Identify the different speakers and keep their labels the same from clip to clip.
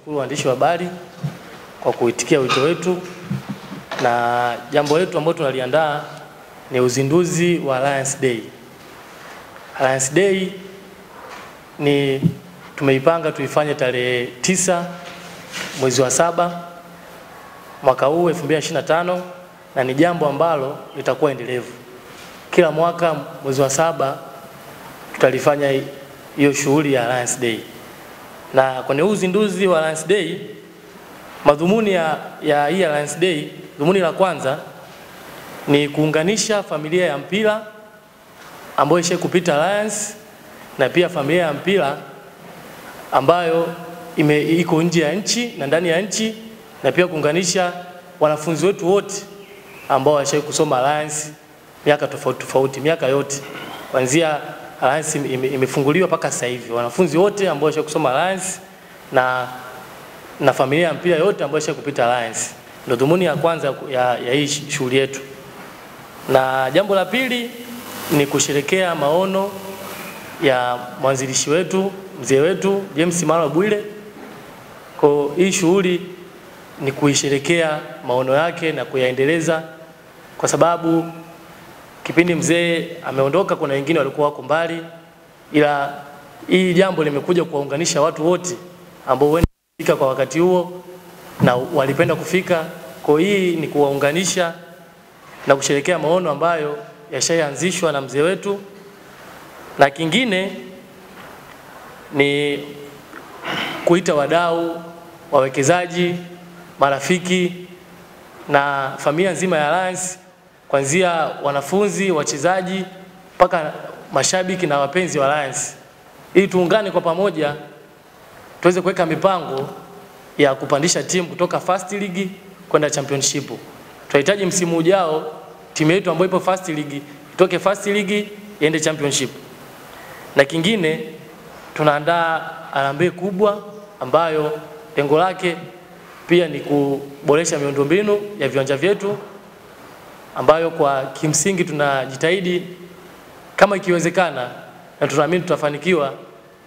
Speaker 1: kuwashukuru waandishi wa habari kwa kuitikia wito wetu, na jambo letu ambalo tunaliandaa ni uzinduzi wa Alliance Day. Alliance Day ni tumeipanga tuifanye tarehe 9 mwezi wa 7 mwaka huu 2025, na ni jambo ambalo litakuwa endelevu. Kila mwaka mwezi wa 7 tutalifanya hiyo shughuli ya Alliance Day. Na kwenye uzinduzi wa Alliance Day, madhumuni ya hii Alliance Day, dhumuni la kwanza ni kuunganisha familia ya mpira ambayo ishe kupita Alliance na pia familia ya mpira ambayo iko nje ya nchi na ndani ya nchi, na pia kuunganisha wanafunzi wetu wote ambao washe kusoma Alliance miaka tofauti, miaka yote kuanzia Alliance imefunguliwa mpaka sasa hivi. Wanafunzi wote ambao washe kusoma Alliance na familia ya mpira yote ambao washe kupita Alliance. Ndio dhumuni ya kwanza ya hii shughuli yetu. Na jambo la pili ni kusherekea maono ya mwanzilishi wetu, mzee wetu James Maro Bwire. Kwa hii shughuli ni kuisherekea maono yake na kuyaendeleza, kwa sababu kipindi mzee ameondoka kuna wengine walikuwa wako mbali, ila hii jambo limekuja kuwaunganisha watu wote ambao wenda kwa wakati huo na walipenda kufika. Kwa hii ni kuwaunganisha na kusherekea maono ambayo yashaanzishwa na mzee wetu. Na kingine ni kuita wadau, wawekezaji, marafiki na familia nzima ya Alliance, kuanzia wanafunzi, wachezaji mpaka mashabiki na wapenzi wa Alliance, ili tuungane kwa pamoja tuweze kuweka mipango ya kupandisha timu kutoka First League kwenda Championship. Tunahitaji msimu ujao timu yetu ambayo ipo First League itoke First League iende Championship. Na kingine tunaandaa harambee kubwa ambayo lengo lake pia ni kuboresha miundombinu ya viwanja vyetu, ambayo kwa kimsingi tunajitahidi kama ikiwezekana, na tunaamini tutafanikiwa,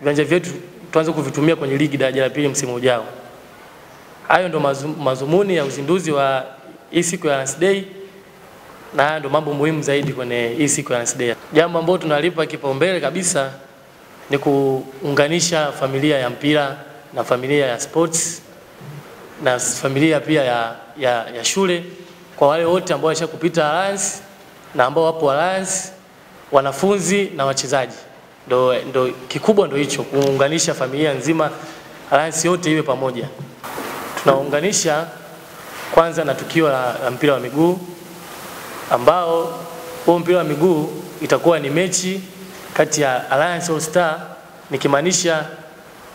Speaker 1: viwanja vyetu tuanze kuvitumia kwenye ligi daraja la pili msimu ujao. Hayo ndo mazumuni ya uzinduzi wa hii siku ya Alliance Day, na hayo ndo mambo muhimu zaidi kwenye hii siku ya Alliance Day. Jambo ambalo tunalipa kipaumbele kabisa ni kuunganisha familia ya mpira na familia ya sports na familia pia ya shule, kwa wale wote ambao washa kupita Alliance na ambao wapo Alliance, wanafunzi na wachezaji. Ndo kikubwa ndo hicho, kuunganisha familia nzima Alliance yote iwe pamoja. Tunaunganisha kwanza na tukio la mpira wa miguu, ambao huo mpira wa miguu itakuwa ni mechi kati ya Alliance All Star, nikimaanisha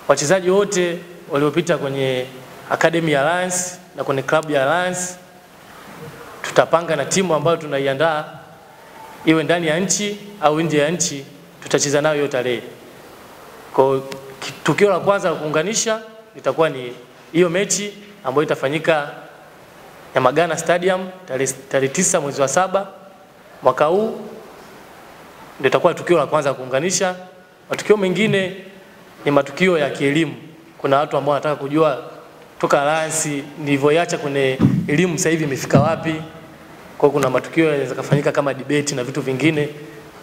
Speaker 1: wachezaji wote waliopita kwenye academy ya Alliance na kwenye club ya Alliance. Tutapanga na timu ambayo tunaiandaa iwe ndani ya nchi au nje ya nchi, tutacheza nayo hiyo tarehe. Kwa tukio la kwanza la kuunganisha litakuwa ni hiyo mechi ambayo itafanyika Nyamagana Stadium tarehe 9 mwezi wa 7 mwaka huu. Ndio itakuwa tukio la kwanza kuunganisha. Matukio mengine ni matukio ya kielimu. Kuna watu ambao wanataka kujua toka Alliance nilivyoiacha kwenye elimu sasa hivi imefika wapi. Kwa kuna matukio yanaweza kufanyika kama debate na vitu vingine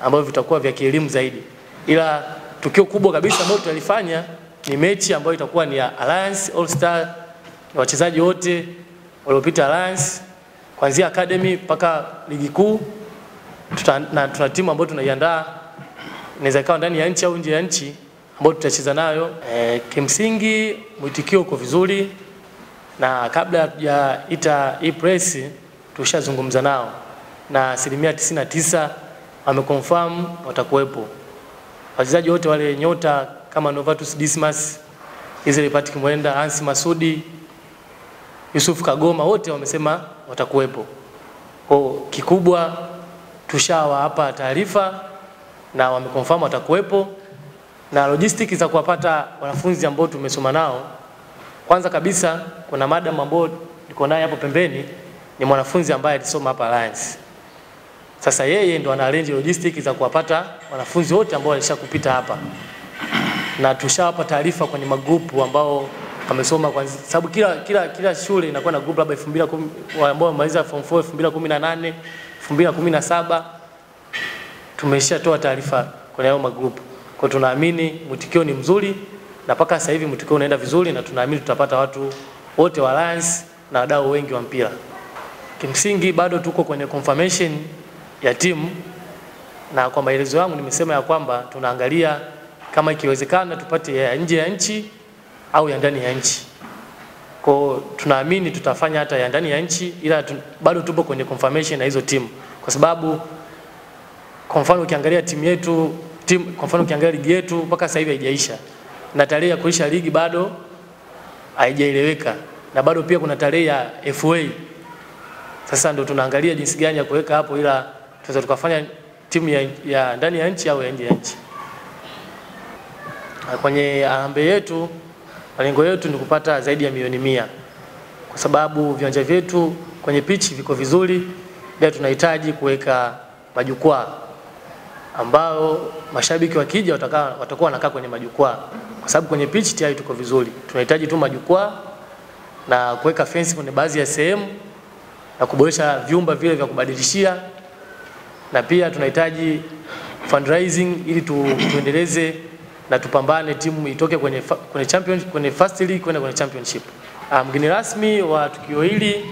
Speaker 1: ambavyo vitakuwa vya kielimu zaidi. Ila tukio kubwa kabisa ambalo tutalifanya ni mechi ambayo itakuwa ni ya Alliance All Star, na wachezaji wote waliopita Alliance kuanzia academy mpaka ligi kuu. Tuna timu ambayo tunaiandaa, inaweza ikawa ndani ya nchi au nje ya nchi, ambayo tutacheza nayo. Kimsingi mwitikio uko vizuri, na kabla hatujaita hii press tushazungumza nao na 99% wameconfirm watakuwepo. Wachezaji wote wale nyota kama Novatus Dismas, Israel Patrick Mwenda, Hansi Masudi, Yusuf Kagoma, wote wamesema watakuwepo. Kwa kikubwa tushawa hapa taarifa na wameconfirm watakuwepo, na logistics za kuwapata wanafunzi ambao tumesoma nao. Kwanza kabisa kuna madam ambao niko naye hapo pembeni, ni mwanafunzi ambaye alisoma hapa Alliance. Sasa yeye ndo ana arrange logistics za kuwapata wanafunzi wote ambao walishakupita hapa, na tushawapa taarifa kwenye magrupu ambao wamesoma kwa sababu kila shule inakuwa na group labda 2010 ambao wamaliza form 4 2018, 2017 tumeshatoa taarifa kwenye hayo magroup. Kwa tunaamini mwitikio ni mzuri na mpaka sasa hivi mwitikio unaenda vizuri na tunaamini tutapata watu wote wa Lions na wadau wengi wa mpira. Kimsingi bado tuko kwenye confirmation ya timu na kwa maelezo yangu nimesema ya kwamba tunaangalia kama ikiwezekana tupate ya nje ya nchi au ya ndani ya nchi. Kwa tunaamini tutafanya hata ya ndani ya nchi ila bado tupo kwenye confirmation na hizo timu. Kwa sababu kwa mfano ukiangalia timu yetu, kwa mfano ukiangalia ligi yetu mpaka sasa hivi haijaisha. Na tarehe ya kuisha ligi bado haijaeleweka. Na bado pia kuna tarehe ya FA. Sasa ndio tunaangalia jinsi gani ya kuweka hapo ila tunaweza tukafanya timu ya ndani ya nchi au ya nje ya nchi. Kwenye harambee yetu, malengo yetu ni kupata zaidi ya milioni 100. Kwa sababu viwanja vyetu kwenye pitch viko vizuri, pia tunahitaji kuweka majukwaa ambao mashabiki wakija watakuwa wanakaa kwenye majukwaa. Kwa sababu kwenye pitch tayari tuko vizuri. Tunahitaji tu majukwaa na kuweka fence kwenye baadhi ya sehemu na kuboresha vyumba vile vya kubadilishia. Na pia tunahitaji fundraising ili tuendeleze na tupambane timu itoke kwenye first league kwenda kwenye championship. Mgeni rasmi wa tukio hili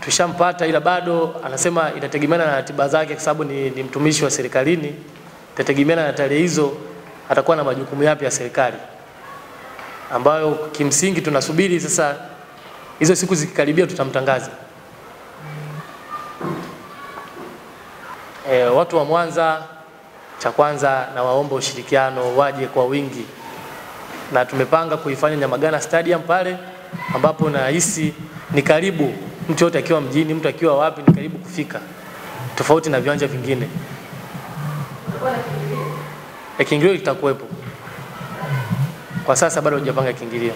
Speaker 1: tushampata ila bado anasema itategemeana na ratiba zake kwa sababu ni mtumishi wa serikalini. Itategemeana na tarehe hizo atakuwa na majukumu yapi ya serikali. Ambayo kimsingi tunasubiri sasa hizo siku zikikaribia tutamtangaza. Watu wa Mwanza cha kwanza na waomba ushirikiano waje kwa wingi. Na tumepanga kuifanya Nyamagana Stadium pale ambapo nahisi ni karibu mtu yote akiwa mjini, mtu akiwa wapi ni karibu kufika. Tofauti na viwanja vingine. Kiingilio kitakuwepo. Kwa sasa bado hujapanga kiingilio.